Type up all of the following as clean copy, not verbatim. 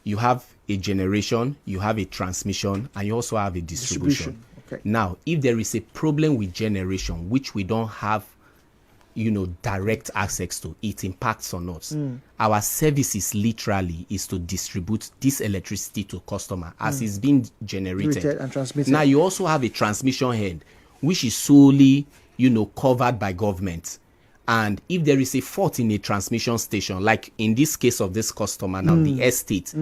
you have a generation, you have a transmission, and you also have a distribution. Okay. Now, if there is a problem with generation, which we don't have, direct access to, it impacts on us. Our services literally is to distribute this electricity to customer as it's being generated and transmitted. Now, you also have a transmission head, which is solely, covered by government. And if there is a fault in a transmission station, like in this case of this customer now, the estate,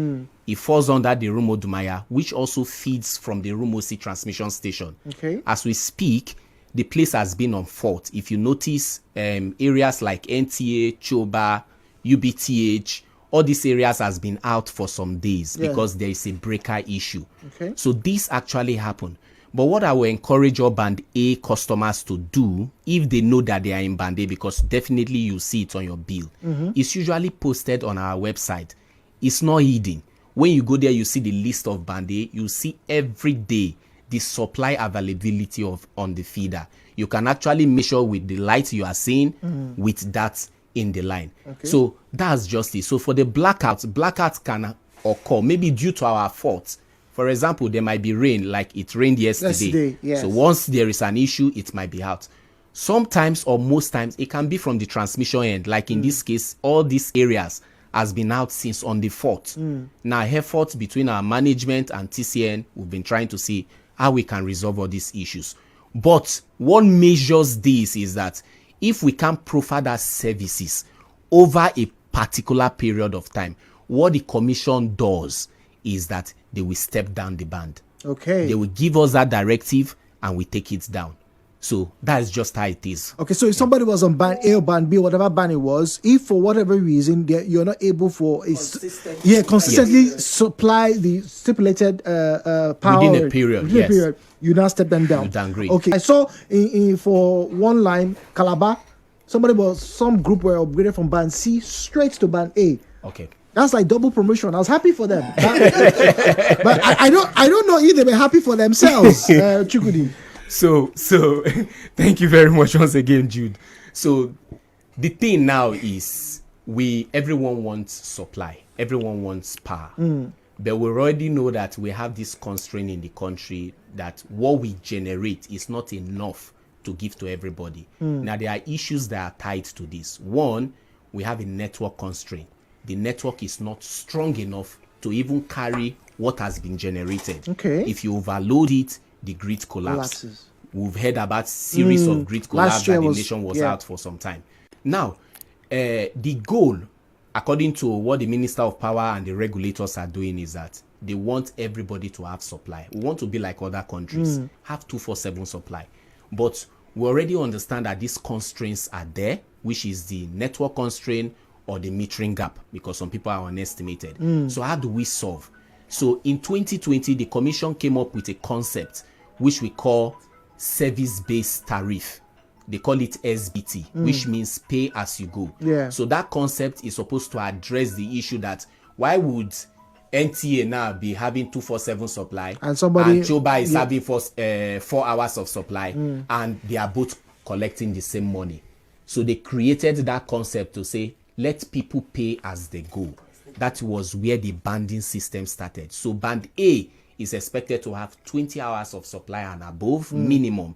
it falls under the Rumodumaya, which also feeds from the Rumosi transmission station. Okay. As we speak, the place has been on fault. If you notice, areas like NTA, Choba, UBTH, all these areas has been out for some days because there is a breaker issue. Okay. So this actually happened. But what I will encourage all Band A customers to do, if they know that they are in Band A, because definitely you see it on your bill, it's usually posted on our website. It's not hidden. When you go there, you see the list of Band A. You see every day the supply availability on the feeder. You can actually measure with the light you are seeing with that in the line. Okay. So that's just it. So for the blackouts can occur maybe due to our fault. For example, there might be rain, like it rained yesterday. Yes. So once there is an issue, it might be out. Sometimes or most times, it can be from the transmission end. Like in this case, all these areas has been out since on the 4th. Now, efforts between our management and TCN, we've been trying to see how we can resolve all these issues. But what measures this is that if we can provide our services over a particular period of time, what the commission does is that they will step down the band. Okay. They will give us that directive and we take it down. So that's just how it is. Okay, so if somebody was on Band A or Band B, whatever band it was, if for whatever reason you're not able consistently supply the stipulated power within a period, you now step them down. You downgrade. Okay, I saw for one line, Calabar, some group were upgraded from Band C straight to Band A. Okay. That's like double promotion. I was happy for them, but I don't know if they were happy for themselves, Chukudi. So thank you very much once again, Jude. So the thing now is everyone wants supply, everyone wants power. But we already know that we have this constraint in the country that what we generate is not enough to give to everybody. Now there are issues that are tied to this. One, we have a network constraint. The network is not strong enough to even carry what has been generated. Okay. If you overload it, the grid collapses. We've heard about series of grid collapse that the nation was out for some time. Now, the goal, according to what the Minister of Power and the regulators are doing, is that they want everybody to have supply. We want to be like other countries, have 24/7 supply. But we already understand that these constraints are there, which is the network constraint or the metering gap, because some people are unestimated. So how do we solve? So in 2020, the Commission came up with a concept which we call service-based tariff. They call it SBT, which means pay as you go. Yeah. So that concept is supposed to address the issue that why would NTA now be having 24/7 supply and Choba is having 4 hours of supply and they are both collecting the same money. So they created that concept to say, let people pay as they go. That was where the banding system started. So Band A is expected to have 20 hours of supply and above minimum.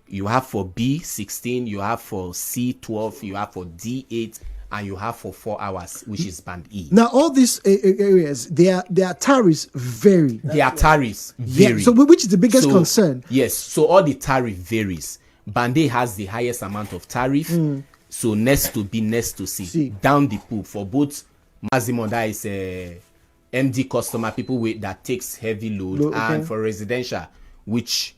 You have for B 16, you have for C 12, you have for D 8, and you have for 4 hours, which is Band E. Now, all these areas, their tariffs vary. Their tariffs vary. Yeah, so which is the biggest concern? Yes, so all the tariff varies. Band A has the highest amount of tariff. So next to B, next to C. Down the pool for both maximum, that is MD customer, people that takes heavy load, and for residential, which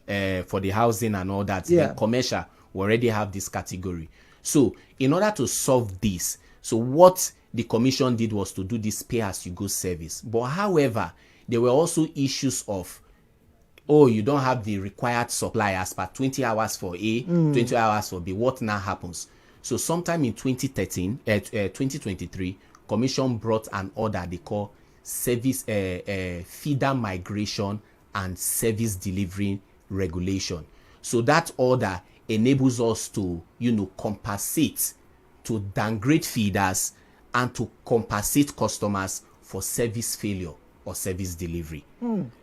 for the housing and all that, then commercial, we already have this category. So in order to solve this, so what the commission did was to do this pay-as-you-go service. But however, there were also issues of, you don't have the required supply as per 20 hours for A, 20 hours for B. What now happens? So sometime in 2023, Commission brought an order they call service feeder migration and service delivery regulation. So that order enables us to, compensate, to downgrade feeders and to compensate customers for service failure or service delivery.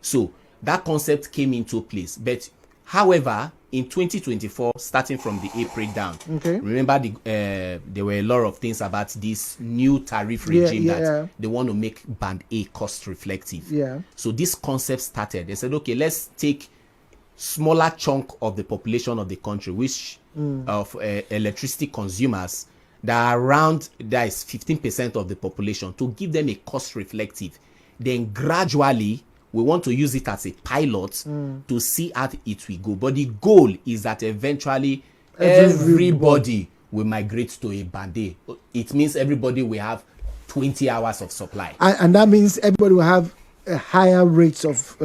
So that concept came into place. But however, in 2024, starting from the April down, remember there were a lot of things about this new tariff regime that they want to make Band A cost reflective. So this concept started. They said, okay, let's take smaller chunk of the population of the country, which of electricity consumers that are around, that is 15% of the population, to give them a cost reflective. Then gradually, we want to use it as a pilot to see how it will go. But the goal is that eventually everybody will migrate to a Band A. It means everybody will have 20 hours of supply. And that means everybody will have higher rates of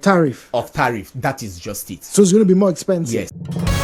tariff. Of tariff. That is just it. So it's going to be more expensive. Yes.